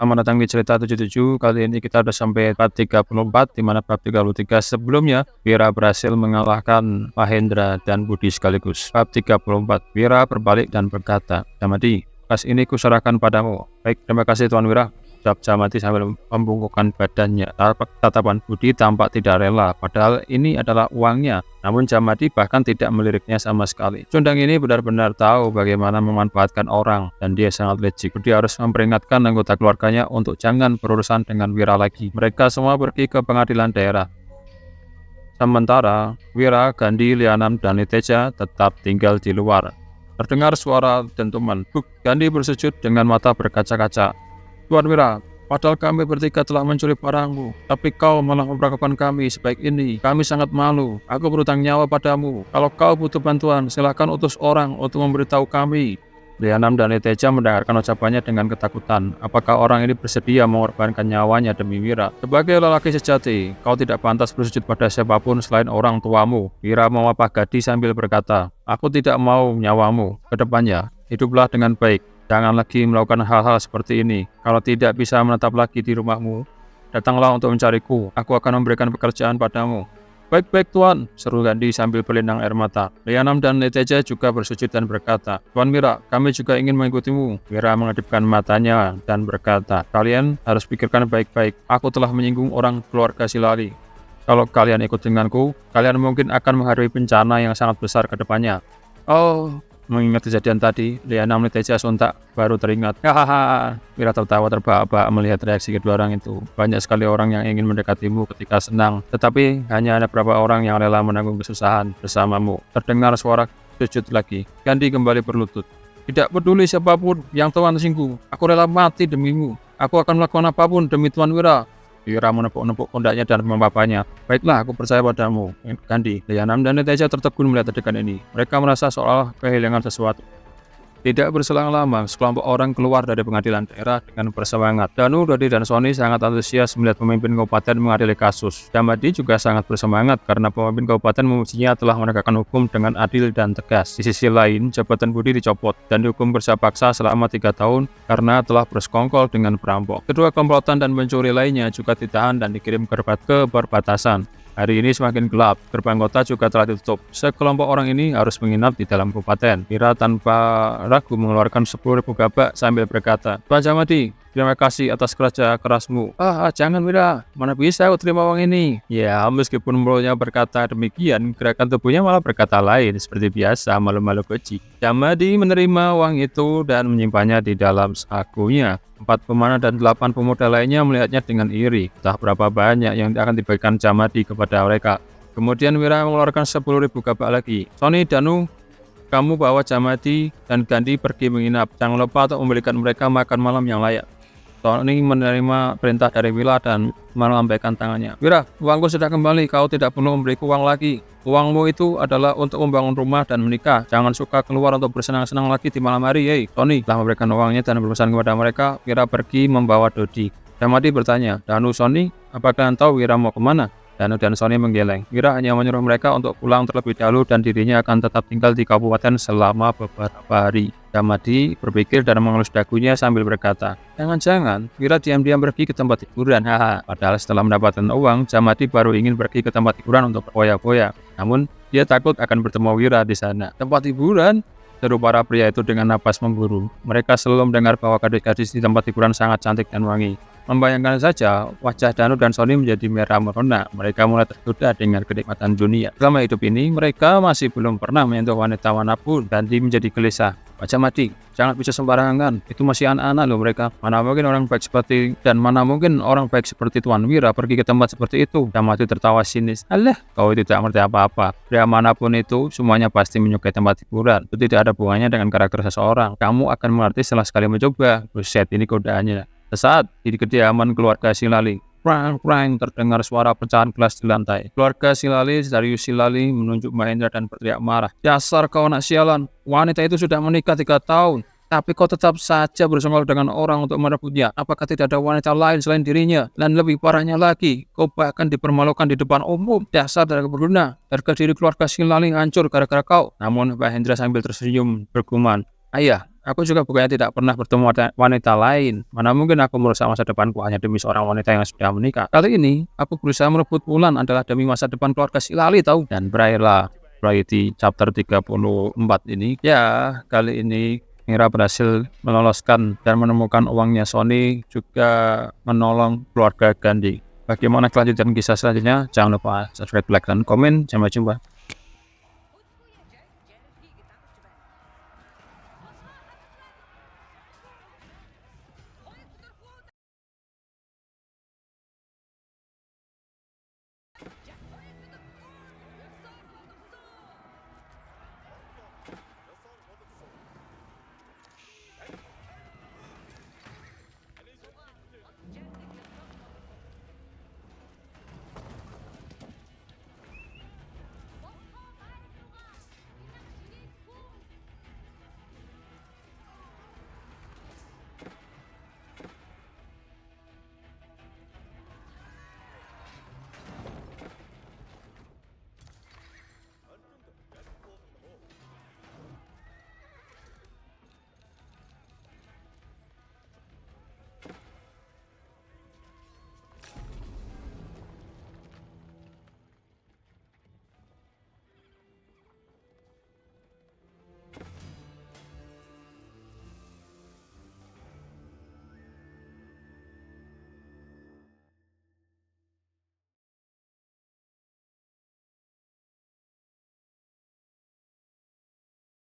Selamat datang di cerita 77. Kali ini kita udah sampai part 34, di mana part 33 sebelumnya Wira berhasil mengalahkan Mahendra dan Budi sekaligus. Part 34, Wira berbalik dan berkata, "Jamati, kas ini kuserahkan padamu." "Baik, terima kasih Tuan Wira," ucap Jamati sambil membungkukkan badannya. Tatapan Budi tampak tidak rela, padahal ini adalah uangnya. Namun Jamati bahkan tidak meliriknya sama sekali. Condang ini benar-benar tahu bagaimana memanfaatkan orang, dan dia sangat licik. Budi harus memperingatkan anggota keluarganya untuk jangan berurusan dengan Wira lagi. Mereka semua pergi ke pengadilan daerah. Sementara Wira, Gandhi, Lianam, dan Niteja tetap tinggal di luar. Terdengar suara dentuman. Gandhi bersujud dengan mata berkaca-kaca. "Tuan Wira, padahal kami bertiga telah mencuri barangmu, tapi kau malah memperlakukan kami sebaik ini. Kami sangat malu. Aku berutang nyawa padamu. Kalau kau butuh bantuan, silakan utus orang untuk memberitahu kami." Lianam dan Niteja mendengarkan ucapannya dengan ketakutan. Apakah orang ini bersedia mengorbankan nyawanya demi Wira? "Sebagai lelaki sejati, kau tidak pantas bersujud pada siapapun selain orang tuamu." Wira memapah Gandhi sambil berkata, "Aku tidak mau nyawamu. Kedepannya, hiduplah dengan baik. Jangan lagi melakukan hal-hal seperti ini. Kalau tidak bisa menetap lagi di rumahmu, datanglah untuk mencariku. Aku akan memberikan pekerjaan padamu." "Baik-baik Tuan," seru Gandhi sambil berlinang air mata. Lianam dan Niteja juga bersujud dan berkata, "Tuan Wira, kami juga ingin mengikutimu." Wira mengedipkan matanya dan berkata, "Kalian harus pikirkan baik-baik. Aku telah menyinggung orang keluarga Silali. Kalau kalian ikut denganku, kalian mungkin akan menghadapi bencana yang sangat besar ke depannya." "Oh," mengingat kejadian tadi, Lianam Niteja sontak baru teringat. Hahaha. Wira tertawa terbahak-bahak melihat reaksi kedua orang itu. Banyak sekali orang yang ingin mendekatimu ketika senang, tetapi hanya ada beberapa orang yang rela menanggung kesusahan bersamamu. Terdengar suara sujud lagi. Gandhi kembali berlutut. "Tidak peduli siapapun yang Tuan singgung, aku rela mati demimu. Aku akan melakukan apapun demi Tuan Wira." Wira menepuk-nepuk pundaknya dan membapanya. "Baiklah, aku percaya padamu, Gandhi." Lianam dan Niteja tertegun melihat adegan ini. Mereka merasa seolah kehilangan sesuatu. Tidak berselang lama, sekelompok orang keluar dari pengadilan daerah dengan bersemangat. Danu, Dodi, dan Sony sangat antusias melihat pemimpin kabupaten mengadili kasus. Jamadi juga sangat bersemangat karena pemimpin kabupaten memujinya telah menegakkan hukum dengan adil dan tegas. Di sisi lain, jabatan Budi dicopot dan dihukum bersih paksa selama 3 tahun karena telah bersekongkol dengan perampok. Kedua komplotan dan pencuri lainnya juga ditahan dan dikirim ke perbatasan. Hari ini semakin gelap, gerbang kota juga telah ditutup. Sekelompok orang ini harus menginap di dalam kabupaten. Wira tanpa ragu mengeluarkan 10.000 gabak sambil berkata, "Tuan Jamadi, terima kasih atas kerja kerasmu." Jangan Wira, mana bisa aku terima uang ini?" Ya, meskipun mulutnya berkata demikian, gerakan tubuhnya malah berkata lain, seperti biasa malu-malu kecil. Jamadi menerima uang itu dan menyimpannya di dalam sakunya. 4 pemanah dan 8 pemuda lainnya melihatnya dengan iri. Entah berapa banyak yang akan dibagikan Jamadi kepada mereka. Kemudian Wira mengeluarkan 10.000 gabak lagi. "Sony, Danu, kamu bawa Jamadi dan Gandhi pergi menginap. Jangan lupa untuk memberikan mereka makan malam yang layak." Sony menerima perintah dari Wira dan melambaikan tangannya. "Wira, uangku sudah kembali, kau tidak perlu memberiku uang lagi. Uangmu itu adalah untuk membangun rumah dan menikah. Jangan suka keluar untuk bersenang-senang lagi di malam hari, hei." Sony telah memberikan uangnya dan berpesan kepada mereka. Wira pergi membawa Dodi. Jamadi bertanya, "Danu, Sony, apakah kalian tahu Wira mau kemana?" Danu dan Sony menggeleng. Wira hanya menyuruh mereka untuk pulang terlebih dahulu dan dirinya akan tetap tinggal di kabupaten selama beberapa hari. Jamadi berpikir dan mengelus dagunya sambil berkata, "Jangan-jangan Wira diam-diam pergi ke tempat hiburan." Padahal setelah mendapatkan uang, Jamadi baru ingin pergi ke tempat hiburan untuk berfoya-foya. Namun, dia takut akan bertemu Wira di sana. "Tempat hiburan?" seru para pria itu dengan napas memburu. Mereka selalu mendengar bahwa gadis-gadis di tempat hiburan sangat cantik dan wangi. Membayangkan saja, wajah Danu dan Sony menjadi merah merona. Mereka mulai tergoda dengan kenikmatan dunia. Selama hidup ini, mereka masih belum pernah menyentuh wanita manapun. Gandhi menjadi gelisah. "Pak Jamadi, jangan bisa sembarangan. Itu masih anak-anak loh mereka. Mana mungkin orang baik seperti Tuan Wira pergi ke tempat seperti itu." Jamadi tertawa sinis. "Alah, kau tidak mengerti apa-apa. Pria manapun itu, semuanya pasti menyukai tempat hiburan. Itu tidak ada hubungannya dengan karakter seseorang. Kamu akan mengerti setelah sekali mencoba." Buset, ini godaannya. Sesaat di kediaman keluarga Silali, prang-prang terdengar suara pecahan gelas di lantai. Keluarga Silali, Darius Silali, menunjuk Mahendra dan berteriak marah. "Dasar kau anak sialan, wanita itu sudah menikah 3 tahun. Tapi kau tetap saja bersenggolan dengan orang untuk merebutnya. Apakah tidak ada wanita lain selain dirinya? Dan lebih parahnya lagi, kau bahkan dipermalukan di depan umum. Dasar tidak berguna. Harga diri keluarga Silali hancur gara-gara kau." Namun Mahendra sambil tersenyum bergumam, Ayah, aku juga bukannya tidak pernah bertemu wanita lain. Mana mungkin aku merusak masa depanku hanya demi seorang wanita yang sudah menikah. Kali ini, aku berusaha merebut Wulan adalah demi masa depan keluarga si Lali tahu. Dan berakhirlah proyek di chapter 34 ini. Ya, kali ini Mira berhasil meloloskan dan menemukan uangnya Sony, juga menolong keluarga Gandhi. Bagaimana kelanjutan kisah selanjutnya? Jangan lupa subscribe, like, dan komen. Sampai jumpa.